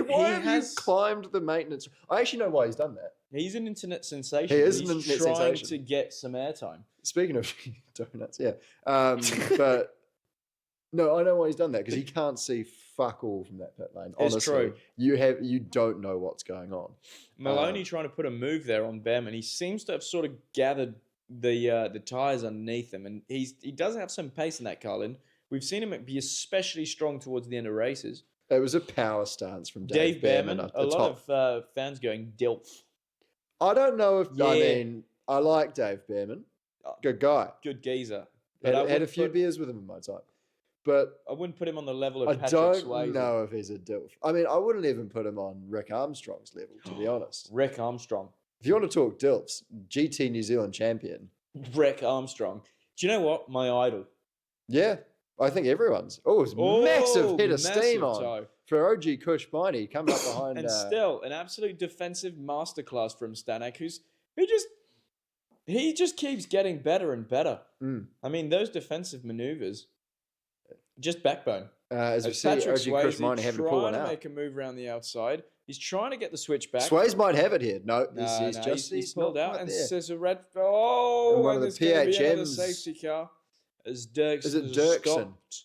why have you climbed the maintenance? I actually know why he's done that. he's an internet sensation. He is He's an internet trying sensation. to get some airtime. Speaking of donuts, yeah. But no, I know why he's done that because he can't see fuck all from that pit lane. It's Honestly, true. You don't know what's going on. Maloney trying to put a move there on Behrman. He seems to have sort of gathered the tires underneath him, and he does have some pace in that car. And we've seen him be especially strong towards the end of races. It was a power stance from Dave Behrman. at A the lot top. of fans going Dilf. I don't know if I Yeah. mean I like Dave Behrman. Good guy. Good geezer. But I Had a would few put- beers with him in my time. but I wouldn't put him on the level of I Patrick don't Swayze. know if he's a dilf. I mean, I wouldn't even put him on Rick Armstrong's level, to be honest. Rick Armstrong. If you want to talk dilfs, GT New Zealand champion. Rick Armstrong. Do you know what? My idol. Yeah, I think everyone's. Oh, it's massive hit of steam on toe. for OG Kush Biney coming up behind. And still, an absolute defensive masterclass from Stanek, he just keeps getting better and better. I mean, those defensive maneuvers, just backbone. As we see, Patrick OG Kush Biney having to pull one trying to out. make a move around the outside. He's trying to get the switch back. Swayze might have it here. No, he's pulled not out, quite and there. says a red. Oh, And one of there's the gonna be another PHMs. safety car as Dirksen Is it has Dirksen? stopped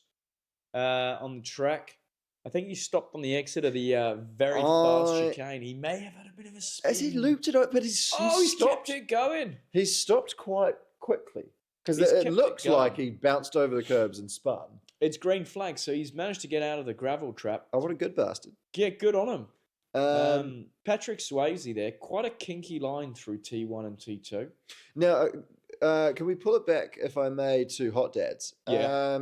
on the track. I think he stopped on the exit of the very fast chicane. He may have had a bit of a spin. As he looped it up, but he's he's stopped. kept it going. He's stopped quite quickly because He's it kept looked it going. like he bounced over the curbs and spun. It's green flag, so he's managed to get out of the gravel trap. Oh, what a good bastard! Yeah, good on him. Um, Patrick Swayze there, quite a kinky line through T1 and T2. Now, can we pull it back, if I may, to Hot Dads? Yeah.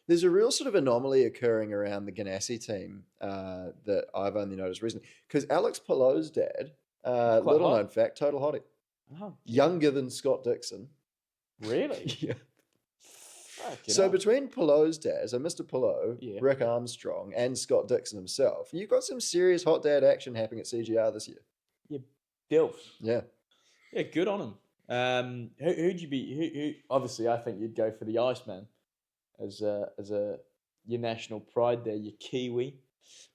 There's a real sort of anomaly occurring around the Ganassi team that I've only noticed recently. Because Alex Pallou's dad, little known fact, total hottie. Oh, Younger than Scott Dixon. really? Yeah. Fucking So hell. between Pallou's dad, so Mr. Palou, Yeah. Rick Armstrong, and Scott Dixon himself, you've got some serious hot dad action happening at CGR this year. Dilf. Yeah. Yeah, good on him. Who'd you be? Who? Obviously, I think you'd go for the Iceman as your national pride there, your Kiwi.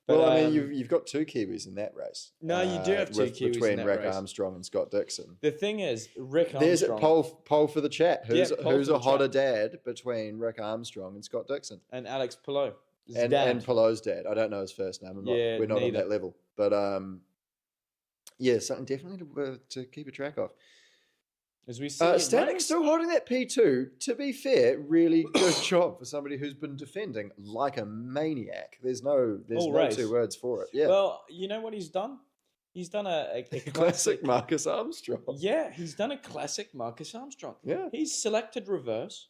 But, Well, I mean, you've got two Kiwis in that race. No, you do have two Kiwis in between that Rick race. Armstrong and Scott Dixon. The thing is, Rick There's a Armstrong poll for the chat. Who's Yeah, poll who's for a the hotter chat. dad between Rick Armstrong and Scott Dixon? and Alex Palou. And Palou's dad. I don't know his first name. Yeah, we're not on neither. that level. But yeah, something definitely to keep a track of. As we see, Stanek's still holding that P2. To be fair, really good job for somebody who's been defending like a maniac. There's no race. two words for it. Yeah, Well, you know what he's done? He's done a classic Marcus Armstrong. Yeah, he's done a classic Marcus Armstrong. Yeah. He's selected reverse,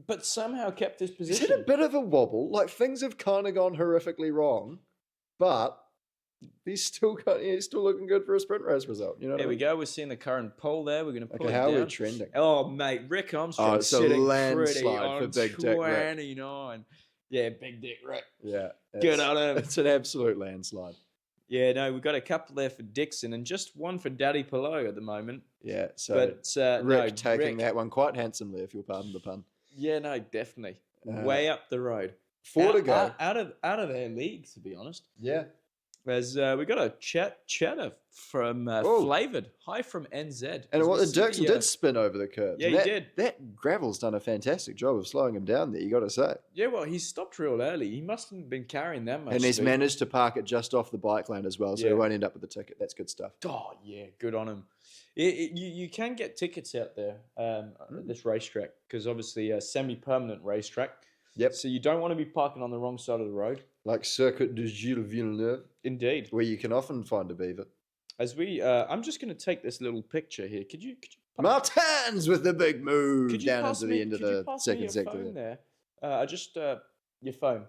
but somehow kept his He's had position. a bit of a wobble. Like things have kind of gone horrifically wrong, but he's still looking good for a sprint race result. You know. There we go. We're seeing the current poll there. We're going to pull Okay, it how down. are we trending? Oh, mate, Rick Armstrong it's a sitting landslide pretty for on Big Dick Rick. 29. Yeah, Big Dick Rick. Yeah, Good on him. It's an absolute landslide. Yeah, no, we've got a couple there for Dixon and just one for Daddy Palou at the moment. Yeah, so But Rick taking that one quite handsomely, if you'll pardon the pun. Yeah, no, definitely. Way up the road. 4 to go. Out of their league, to be honest. Yeah. As we got a chatter from Flavored. Hi from NZ. And As what we the see Dirksen did spin over the curb. Yeah, he did. That gravel's done a fantastic job of slowing him down there, you got to say. Yeah, well, he stopped real early. He mustn't have been carrying that much. And he's speed. managed to park it just off the bike lane as well, so he won't end up with the ticket. That's good stuff. Oh, yeah, good on him. You can get tickets out there at this racetrack because obviously a semi-permanent racetrack. Yep. So you don't want to be parking on the wrong side of the road. Like Circuit de Gilles Villeneuve, Indeed. where you can often find a beaver. As we, I'm just going to take this little picture here. Could you Martins with the big move could you down pass into me, the end of could you the pass me second your sector. phone there. there. I just your phone.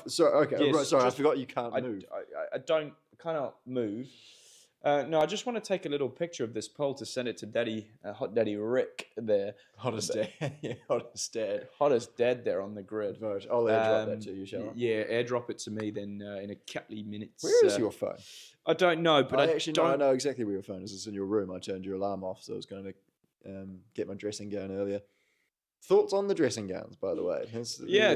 Sorry, okay. Yes, right, sorry, I just- forgot you can't I move. cannot move. No, I just want to take a little picture of this poll to send it to Daddy, Hot Daddy Rick there. Hottest dad. Yeah, hottest dad. Hottest dad there on the grid. Vote. I'll airdrop that to you, shall I? Yeah, airdrop it to me then in a couple of minutes. Where is your phone? I don't know, but I actually don't. I know exactly where your phone is. It's in your room. I turned your alarm off, so I was going to get my dressing gown earlier. Thoughts on the dressing gowns, by the way?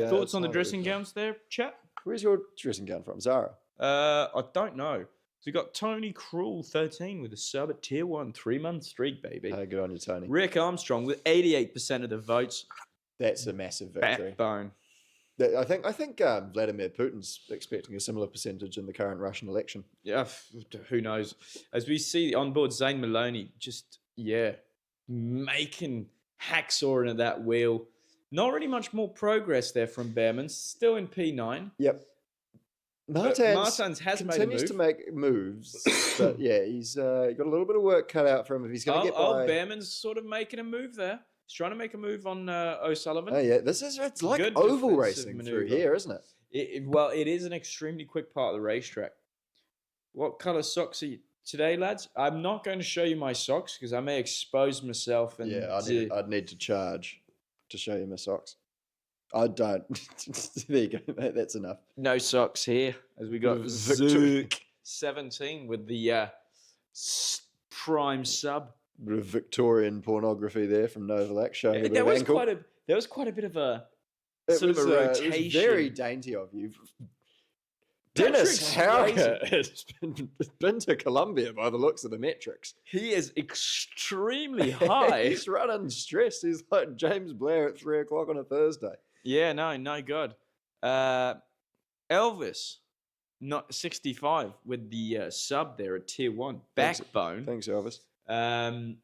Thoughts on the dressing gowns there, chat? Where's your dressing gown from? Zara? I don't know. So we got Tony Cruel 13 with a sub at tier 1, 3-month streak, baby. Hey, good on you, Tony. Rick Armstrong with 88% of the votes. That's a massive victory. Backbone. I think Vladimir Putin's expecting a similar percentage in the current Russian election. Yeah, who knows? As we see on board Zane Maloney, just, making hacksaw into that wheel. Not really much more progress there from Behrman. Still in P9. Yep. Martins has continues made a move. to make moves, but yeah, he's got a little bit of work cut out for him if he's going to get by. Behrman's sort of making a move there. He's trying to make a move on O'Sullivan. Oh yeah, it's like Good oval defensive racing through maneuver. here, isn't it? Well, it is an extremely quick part of the racetrack. What colour socks are you today, lads? I'm not going to show you my socks because I may expose myself. And Yeah, I'd need to charge to show you my socks. I don't. There you go, mate. That's enough. no socks here, as we got Zook 17 with the prime sub. Bit of Victorian pornography there from Novalak showing a bit There of ankle. there was quite a bit of a It sort of a was rotation. very dainty of you. Dennis Hauger has been to Colombia by the looks of the metrics. He is extremely high. He's running stressed. He's like James Blair at 3 o'clock on a Thursday. Yeah, no good. Elvis, not 65 with the sub there at tier 1. Backbone. Thanks, Elvis.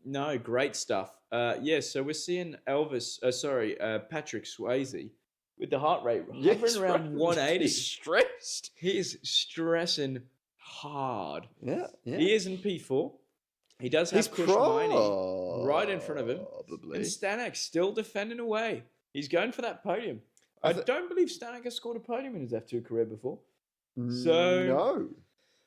No, great stuff. Yeah, so we're seeing Patrick Swayze with the heart rate hovering around 180. He's stressed. He is stressing hard. Yeah. He is in P4. He does have Kushmini right in front of him. And Stanek still defending away. He's going for that podium. I don't believe Stanek has scored a podium in his F2 career before. So no.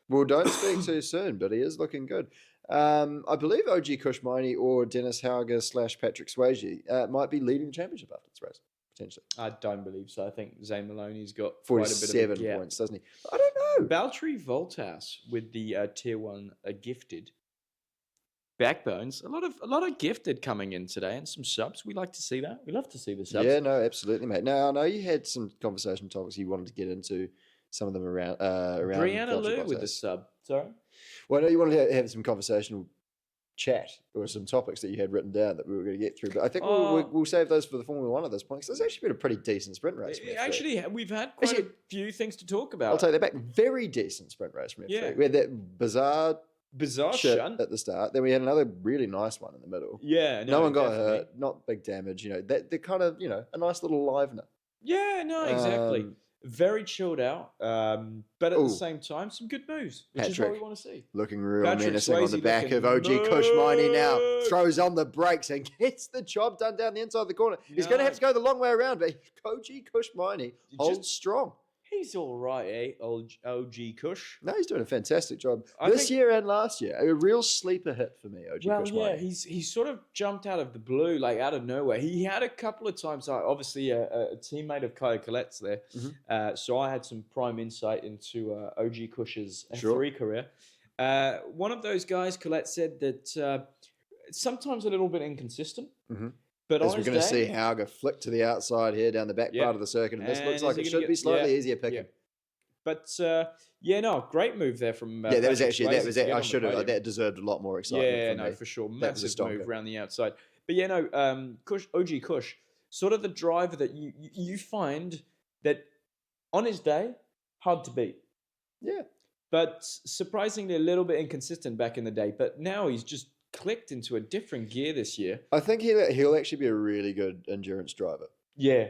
Well, don't speak too soon, but he is looking good. I believe OG Kushmini or Dennis Hauger / Patrick Swayze might be leading the championship after this race, potentially. I don't believe so. I think Zane Maloney's got 47 quite a bit of points, doesn't he? I don't know. Valtteri Voltas with the tier 1 gifted backbones. A lot of gifted coming in today and some subs. We like to see that. We love to see the subs. Yeah, no, absolutely, mate. Now, I know you had some conversation topics you wanted to get into. Some of them around Brianna Lou with the sub. Sorry. Well, I know you wanted to have some conversational chat or some topics that you had written down that we were going to get through, but I think we'll save those for the Formula One at this point because it's actually been a pretty decent sprint race. Actually, we've had quite a few things to talk about. I'll take that back. Very decent sprint race from F3. Yeah. We had that bizarre shit shunt at the start. Then we had another really nice one in the middle. Yeah, no one got hurt. Not big damage. They're kind of a nice little livener. Yeah, no, exactly. Very chilled out, but at the same time, some good moves, which is what we want to see. Looking real Patrick menacing on the Swayze back of OG Kushmini now. Throws on the brakes and gets the job done down the inside of the corner. He's going to have to go the long way around, but OG Kushmini holds strong. He's all right, eh? OG Kush. No, he's doing a fantastic job this year and last year. A real sleeper hit for me, OG Kushmini. Yeah, he's sort of jumped out of the blue, like out of nowhere. He had a couple of times, obviously a teammate of Kaya Collette's there. Mm-hmm. So I had some prime insight into OG Kush's F3 career. One of those guys, Collette, said that it's sometimes a little bit inconsistent. Mm-hmm. But as we're going to see Hauger flick to the outside here down the back part of the circuit, and this looks like it should be slightly easier picking. Yeah. But great move there from. That was I should have. That deserved a lot more excitement. Yeah, from me. for sure. Massive move around the outside. But OG Kush, sort of the driver that you find that on his day hard to beat. Yeah. But surprisingly a little bit inconsistent back in the day. But now he's just clicked into a different gear this year. I think he'll actually be a really good endurance driver. Yeah.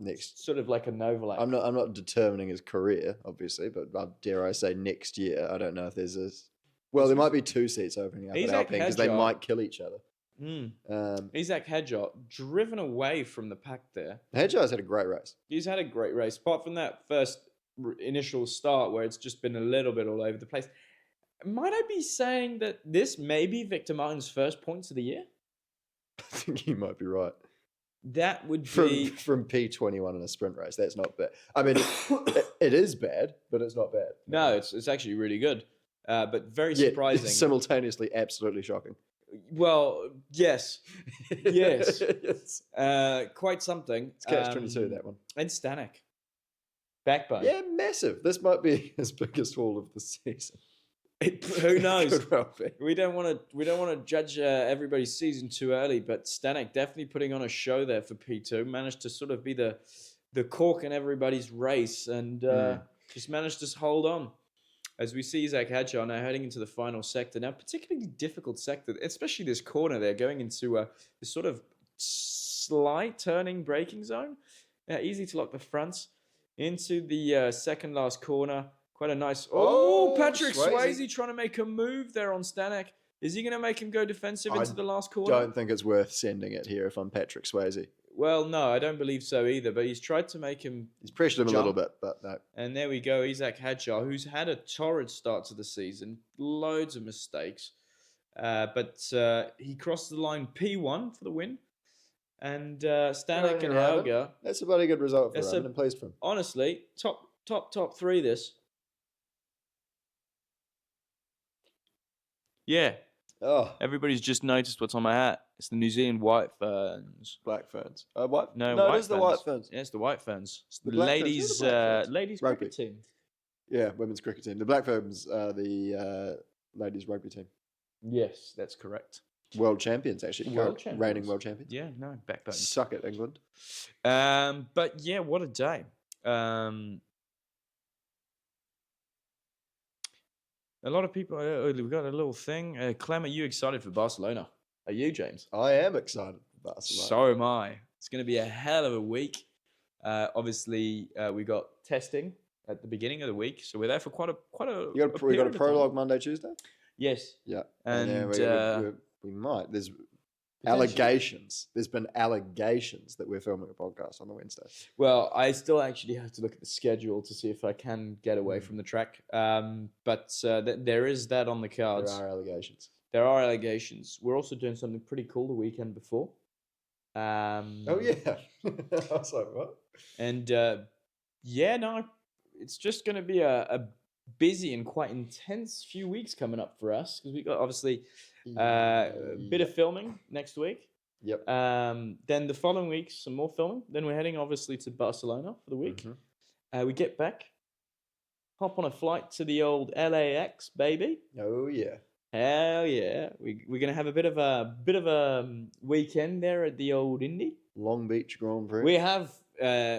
Next, sort of like a Novalak. I'm not determining his career, obviously, but dare I say next year? I don't know if there's there might be 2 seats opening up at Alpine because they might kill each other. Isaac Hadjar driven away from the pack there. Hadjar's had a great race. He's had a great race, apart from that first initial start where it's just been a little bit all over the place. Might I be saying that this may be Victor Martin's first points of the year? I think you might be right. That would be from P21 in a sprint race. That's not bad. I mean, it is bad, but it's not bad. No, it's actually really good, but very surprising. Simultaneously, absolutely shocking. Well, yes, yes, quite something. It's catch-22 that one. And Stanek, backbone. Yeah, massive. This might be his biggest haul of the season. Who knows? Could well be. We don't want to judge everybody's season too early, but Stanek definitely putting on a show there for P2. Managed to sort of be the cork in everybody's race, and just managed to hold on. As we see Isaac Hadjar now heading into the final sector. Now, particularly difficult sector, especially this corner there, going into this sort of slight turning braking zone. Easy to lock the fronts into the second last corner. Quite a nice... Patrick Swayze trying to make a move there on Stanek. Is he going to make him go defensive I into the last corner? Don't think it's worth sending it here if I'm Patrick Swayze. Well, no, I don't believe so either. But he's tried to make him. He's pressured him a little jump. bit, but no. And there we go, Isaac Hadjar, who's had a torrid start to the season, loads of mistakes. But he crossed the line P1 for the win. And Stanek and Helga. That's a very good result for That's him. I'm pleased for him. Honestly, top three this. Yeah. Oh, Everybody's just noticed what's on my hat. It's the New Zealand White Ferns. Black Ferns. What? No, No, White it is the Ferns. White Ferns. Yeah, it's the White Ferns. It's The the Black Ferns. ladies, Who are the Black Ferns? ladies Rugby. cricket team. Yeah, women's cricket team. The Black Ferns are the ladies rugby team. Yes, that's correct. World champions, actually. World Reigning champions. world champions. Yeah, no, backbone. Suck it, England. But yeah, what a day. A lot of people, we've got a little thing. Clem, are you excited for Barcelona? Are you, James? I am excited for Barcelona. So am I. It's going to be a hell of a week. Obviously, we got testing at the beginning of the week, so we're there for quite a. We got a period of time. prologue Monday, Tuesday? Yes. Yeah. And we might. There's potentially- allegations. There's been allegations that we're filming a podcast on the Wednesday. Well, I still actually have to look at the schedule to see if I can get away from the track. But there is that on the cards. There are allegations. There are allegations. We're also doing something pretty cool the weekend before. Oh, yeah. I was like, what? And yeah, no, it's just going to be a busy and quite intense few weeks coming up for us because we got obviously a bit of filming next week. Yep. Then the following week, some more filming. Then we're heading obviously to Barcelona for the week. Mhm. We get back, hop on a flight to the old LAX, baby. Oh, yeah. Hell yeah! We're gonna have a bit of a weekend there at the old Indy. Long Beach Grand Prix. We have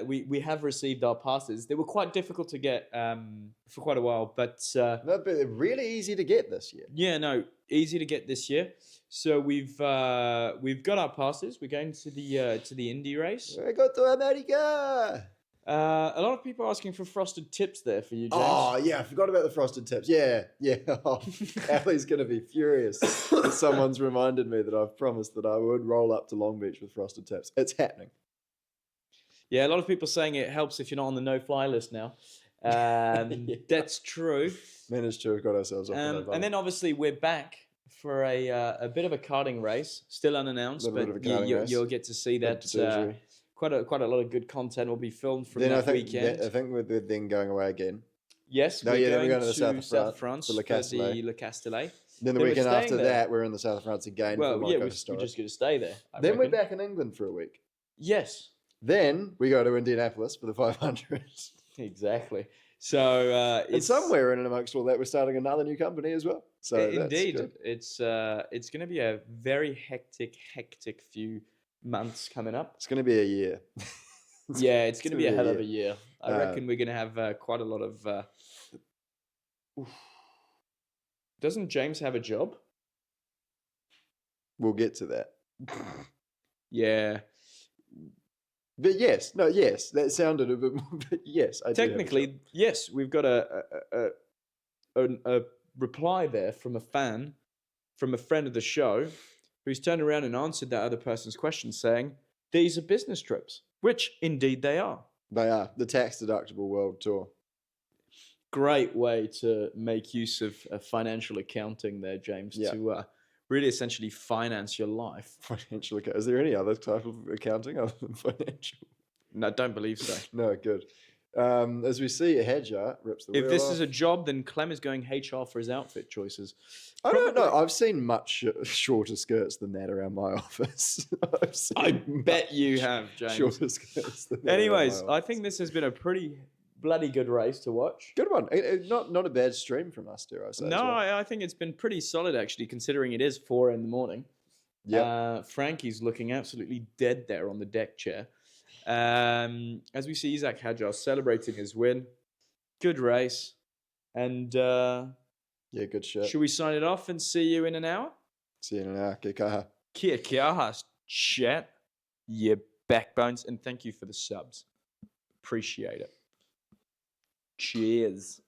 we have received our passes. They were quite difficult to get for quite a while, but No, but they're really easy to get this year. yeah, no, easy to get this year. So we've got our passes. We're going to the Indy race. We got to America. A lot of people are asking for frosted tips there for you, James. Oh, yeah, I forgot about the frosted tips. Yeah. Oh, Allie's going to be furious. Someone's reminded me that I've promised that I would roll up to Long Beach with frosted tips. It's happening. Yeah, a lot of people saying it helps if you're not on the no-fly list now. That's true. Managed to have got ourselves off the no And then obviously we're back for a bit of a karting race, still unannounced, Little but bit of a karting race. you'll get to see that. Quite a lot of good content will be filmed from then that I think weekend. I think we're then going away again. Yes, No, we're yeah, then going we're going to the to south of France to Le for Castellet. the Le Castellet. Then the Then we're weekend after staying there. that, we're in the south of France again. Well, for yeah, Monaco we're Historic. just going to stay there. I Then we're reckon. back in England for a week. Yes, Then we go to Indianapolis for the 500. exactly. So And somewhere in and amongst all that, we're starting another new company as well. So that's indeed, good. it's going to be a very hectic few months coming up. It's going to be a year. Yeah, it's going to be a hell of a year. year. I reckon we're going to have quite a lot of. Doesn't James have a job? We'll get to that. Yeah. But yes, that sounded a bit more. But yes, I do have a Technically, job. yes, we've got a reply there from a fan, from a friend of the show, who's turned around and answered that other person's question saying, these are business trips, which indeed they are. They are the tax deductible world tour. Great way to make use of financial accounting there, James, Yeah. to really essentially finance your life. Financial. Is there any other type of accounting other than financial? No, don't believe so. No, good. As we see, Hedger rips the If wheel this off. is a job, then Clem is going HR for his outfit choices. I don't know. Probably- I've seen much shorter skirts than that around my office. I've seen I bet you much have, James. shorter skirts than that around Anyways, my I office. think this has been a pretty bloody good race to watch. Good one. Not a bad stream from us, dare I say. No, as well. I think it's been pretty solid actually, considering it is 4 a.m. Yeah. Frankie's looking absolutely dead there on the deck chair. As we see Isaac Hadjar celebrating his win. Good race. And Yeah, good shit. should we sign it off and see you in an hour? See you in an hour. Kia kaha. Kia kia, chat, your backbones, and thank you for the subs. Appreciate it. Cheers.